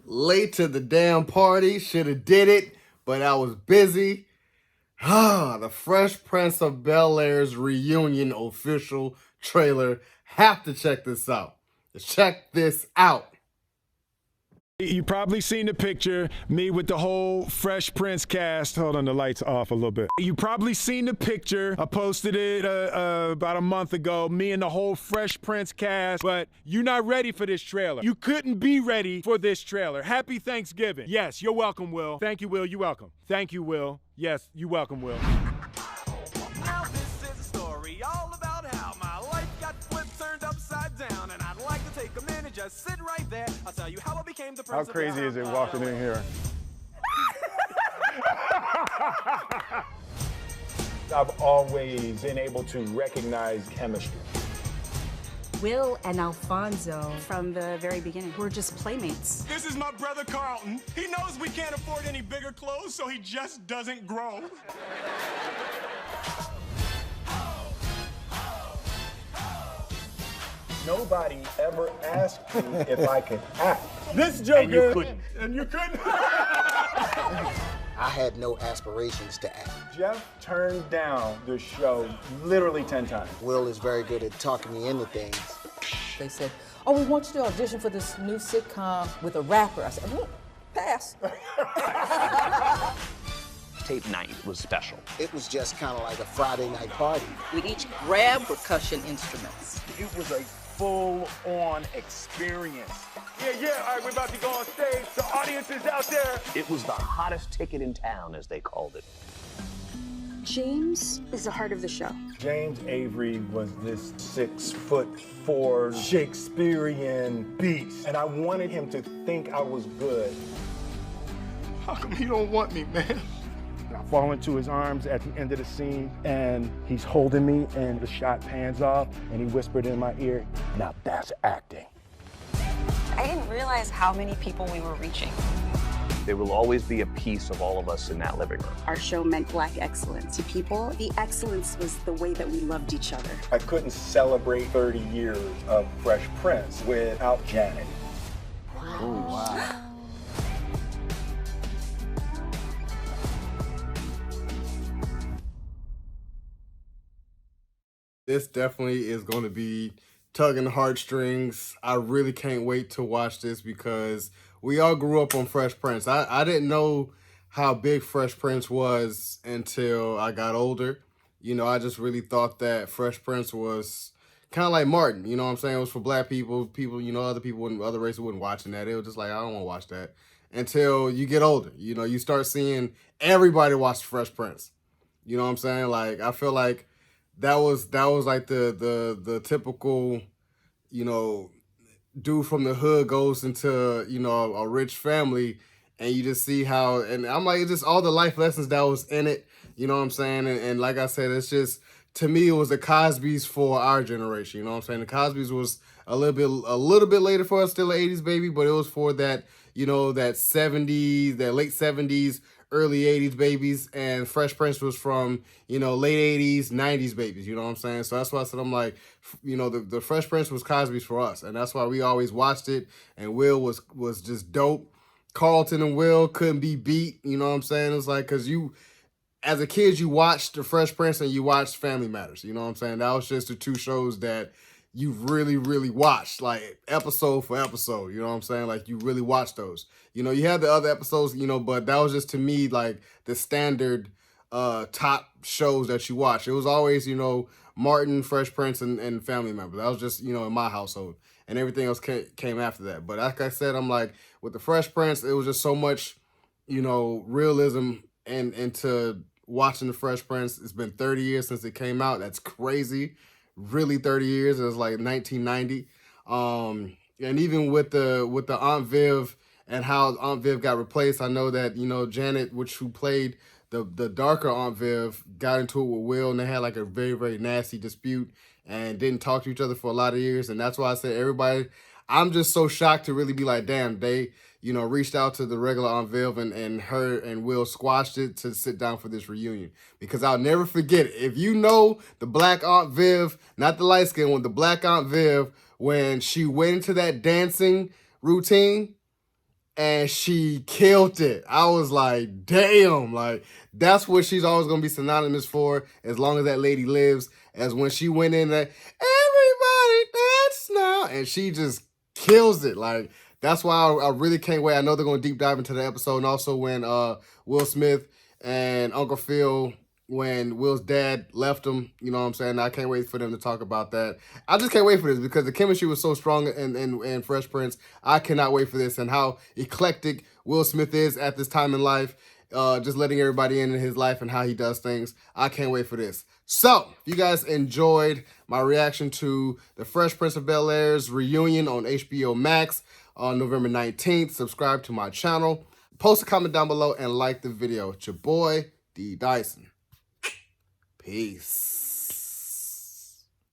Late to the damn party. Should have did it, but I was busy. The Fresh Prince of Bel-Air's reunion official trailer. Have to check this out. Check this out. You probably seen the picture, me with the whole Fresh Prince cast. Hold on, the light's off a little bit. You probably seen the picture. I posted it about a month ago, me and the whole Fresh Prince cast, but you're not ready for this trailer. You couldn't be ready for this trailer. Happy Thanksgiving. Yes, you're welcome, Will. Thank you, Will. You're welcome. Thank you, Will. Yes, you're welcome, Will. Now this is a story all about how my life got flipped, turned upside down, and I'd like to take a minute, just sit right there. I'll tell you how I became the How prince. crazy is it walking in here? I've always been able to recognize chemistry. Will and Alfonso, from the very beginning, were just playmates. This is my brother Carlton. He knows we can't afford any bigger clothes, so he just doesn't grow. Nobody ever asked me if I could act. This Joker. And you couldn't. And you couldn't. I had no aspirations to act. Jeff turned down the show literally 10 times. Will is very good at talking me into things. They said, oh, we want you to audition for this new sitcom with a rapper. I said, pass. Tape night was special. It was just kind of like a Friday night party. We'd each grab percussion instruments. It was a full-on experience. Yeah, all right, we're about to go on stage. The audience is out there. It was the hottest ticket in town, as they called it. James is the heart of the show. James Avery was this 6'4" Shakespearean beast, and I wanted him to think I was good. How come you don't want me, man? I fall into his arms at the end of the scene, and he's holding me, and the shot pans off, and he whispered in my ear, now that's acting. I didn't realize how many people we were reaching. There will always be a piece of all of us in that living room. Our show meant Black excellence to people. The excellence was the way that we loved each other. I couldn't celebrate 30 years of Fresh Prince without Janet. Wow. Oh, wow. This definitely is going to be tugging the heartstrings. I really can't wait to watch this because we all grew up on Fresh Prince. I didn't know how big Fresh Prince was until I got older. You know, I just really thought that Fresh Prince was kind of like Martin. You know what I'm saying? It was for black people. People, you know, other people in other races wasn't watching that. It was just like, I don't want to watch that. Until you get older. You know, you start seeing everybody watch Fresh Prince. You know what I'm saying? Like, I feel like that was like the typical, you know, dude from the hood goes into, you know, a rich family, and you just see how, and I'm like, it's just all the life lessons that was in it, you know what I'm saying? And like I said, it's just, to me, it was the Cosbys for our generation, you know what I'm saying? The Cosbys was a little bit later for us, still an 80s baby, but it was for that, you know, that 70s, that late 70s, early 80s babies, and Fresh Prince was from, you know, late 80s, 90s babies, you know what I'm saying? So that's why I said, I'm like, you know, the Fresh Prince was Cosby's for us, and that's why we always watched it, and Will was just dope. Carlton and Will couldn't be beat, you know what I'm saying? It was like, because you, as a kid, you watched the Fresh Prince and you watched Family Matters, you know what I'm saying? That was just the two shows that you really, really watched, like episode for episode, you know what I'm saying? Like you really watched those. You know, you had the other episodes, you know, but that was just to me like the standard top shows that you watch. It was always, you know, Martin, Fresh Prince, and Family Members. That was just, you know, in my household. And everything else came after that. But like I said, I'm like, with the Fresh Prince, it was just so much, you know, realism and into watching the Fresh Prince. It's been 30 years since it came out. That's crazy. Really 30 years. It was like 1990. And even with the Aunt Viv and how Aunt Viv got replaced, I know that, you know, Janet, who played the darker Aunt Viv, got into it with Will, and they had like a very, very nasty dispute and didn't talk to each other for a lot of years. And that's why I said everybody, I'm just so shocked to really be like, damn, they, you know, reached out to the regular Aunt Viv, and her and Will squashed it to sit down for this reunion. Because I'll never forget it. If you know the black Aunt Viv, not the light skin one, the black Aunt Viv, when she went into that dancing routine, and she killed it. I was like, damn, like that's what she's always gonna be synonymous for as long as that lady lives. As when she went in there, everybody dance now, and she just kills it. Like that's why I really can't wait. I know they're gonna deep dive into the episode, and also when Will Smith and Uncle Phil, when Will's dad left him, you know what I'm saying? I can't wait for them to talk about that. I just can't wait for this because the chemistry was so strong in Fresh Prince. I cannot wait for this and how eclectic Will Smith is at this time in life, just letting everybody in his life and how he does things. I can't wait for this. So, if you guys enjoyed my reaction to the Fresh Prince of Bel-Air's reunion on HBO Max on November 19th, subscribe to my channel, post a comment down below, and like the video. It's your boy, D. Dyson. Peace.